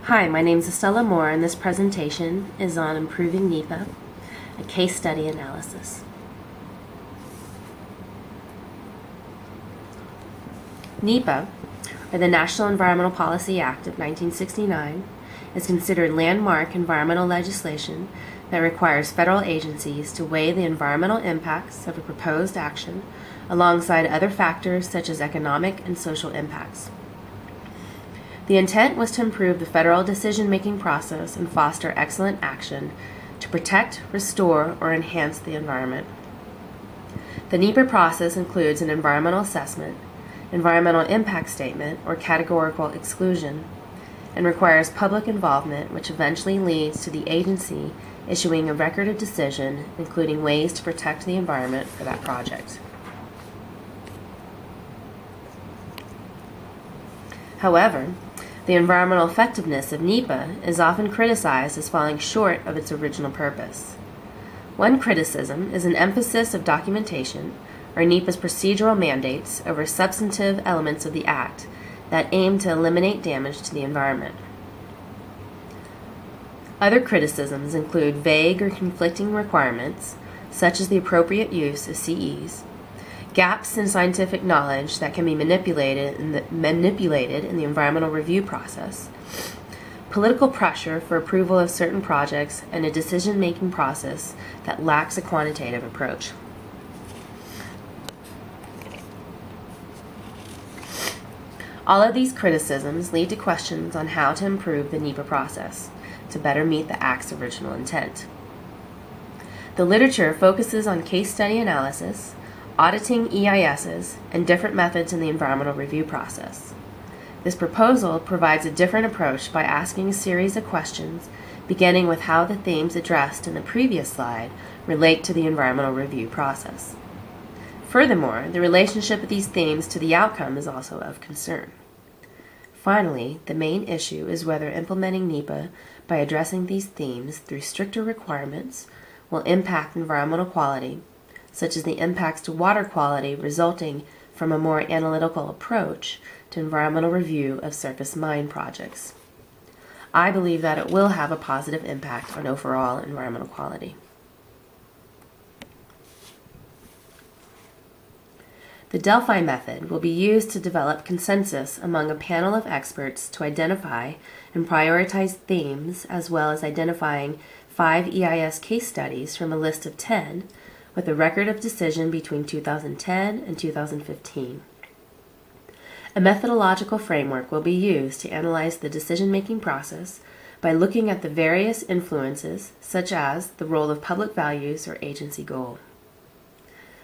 Hi, my name is Estella Moore, and this presentation is on improving NEPA, a case study analysis. NEPA, or the National Environmental Policy Act of 1969, is considered landmark environmental legislation that requires federal agencies to weigh the environmental impacts of a proposed action alongside other factors such as economic and social impacts. The intent was to improve the federal decision-making process and foster excellent action to protect, restore, or enhance the environment. The NEPA process includes an environmental assessment, environmental impact statement, or categorical exclusion, and requires public involvement, which eventually leads to the agency issuing a record of decision, including ways to protect the environment for that project. However, the environmental effectiveness of NEPA is often criticized as falling short of its original purpose. One criticism is an emphasis of documentation, or NEPA's procedural mandates, over substantive elements of the Act that aim to eliminate damage to the environment. Other criticisms include vague or conflicting requirements, such as the appropriate use of CEs, gaps in scientific knowledge that can be manipulated in the environmental review process, political pressure for approval of certain projects, and a decision-making process that lacks a quantitative approach. All of these criticisms lead to questions on how to improve the NEPA process to better meet the Act's original intent. The literature focuses on case study analysis, auditing EISs, and different methods in the environmental review process. This proposal provides a different approach by asking a series of questions, beginning with how the themes addressed in the previous slide relate to the environmental review process. Furthermore, the relationship of these themes to the outcome is also of concern. Finally, the main issue is whether implementing NEPA by addressing these themes through stricter requirements will impact environmental quality, such as the impacts to water quality resulting from a more analytical approach to environmental review of surface mine projects. I believe that it will have a positive impact on overall environmental quality. The Delphi method will be used to develop consensus among a panel of experts to identify and prioritize themes, as well as identifying 5 EIS case studies from a list of 10 with a record of decision between 2010 and 2015. A methodological framework will be used to analyze the decision-making process by looking at the various influences, such as the role of public values or agency goal.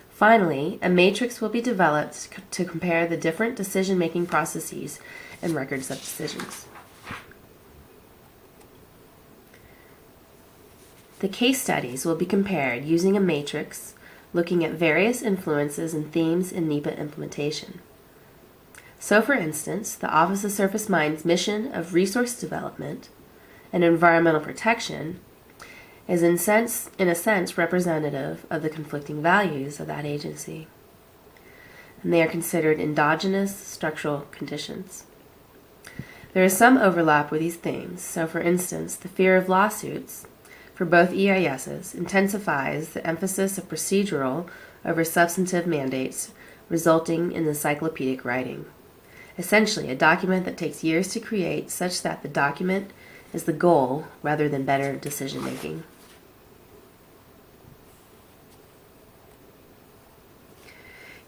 Finally, a matrix will be developed to compare the different decision-making processes and records of decisions. The case studies will be compared using a matrix, looking at various influences and themes in NEPA implementation. So, for instance, the Office of Surface Mines' mission of resource development and environmental protection is in a sense representative of the conflicting values of that agency, and they are considered endogenous structural conditions. There is some overlap with these themes. So, for instance, the fear of lawsuits for both EISs intensifies the emphasis of procedural over substantive mandates, resulting in encyclopedic writing. Essentially, a document that takes years to create, such that the document is the goal rather than better decision-making.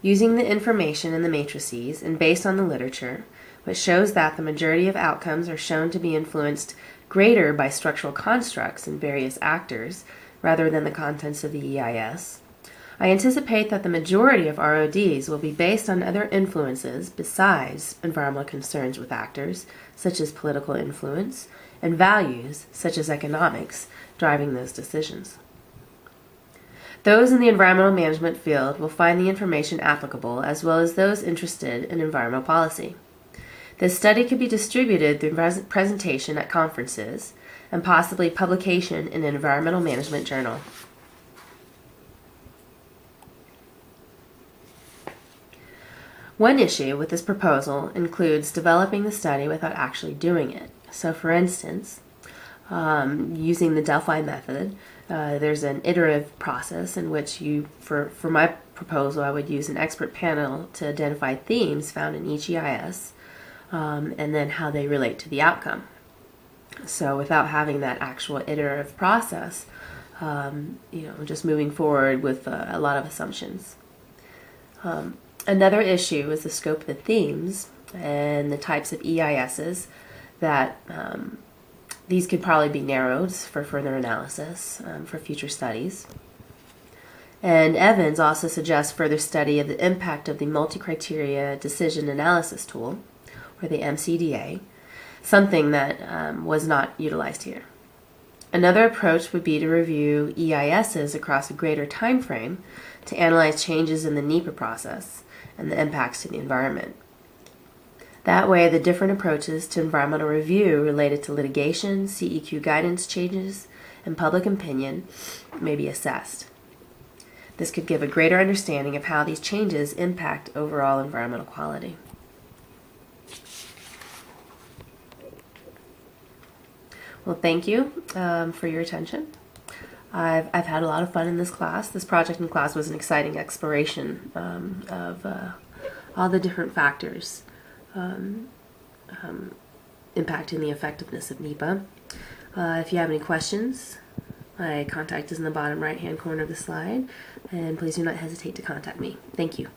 Using the information in the matrices and based on the literature, which shows that the majority of outcomes are shown to be influenced greater by structural constructs and various actors rather than the contents of the EIS, I anticipate that the majority of RODs will be based on other influences besides environmental concerns with actors, such as political influence, and values, such as economics, driving those decisions. Those in the environmental management field will find the information applicable, as well as those interested in environmental policy. This study could be distributed through presentation at conferences and possibly publication in an environmental management journal. One issue with this proposal includes developing the study without actually doing it. So for instance, using the Delphi method, there's an iterative process in which for my proposal, I would use an expert panel to identify themes found in each EIS, and then how they relate to the outcome. So without having that actual iterative process, just moving forward with a lot of assumptions. Another issue is the scope of the themes and the types of EISs that these could probably be narrowed for further analysis for future studies. And Evans also suggests further study of the impact of the multi-criteria decision analysis tool, or the MCDA, something that was not utilized here. Another approach would be to review EISs across a greater time frame to analyze changes in the NEPA process and the impacts to the environment. That way, the different approaches to environmental review related to litigation, CEQ guidance changes, and public opinion may be assessed. This could give a greater understanding of how these changes impact overall environmental quality. Well, thank you for your attention. I've had a lot of fun in this class. This project in class was an exciting exploration of all the different factors impacting the effectiveness of NEPA. If you have any questions, my contact is in the bottom right-hand corner of the slide, and please do not hesitate to contact me. Thank you.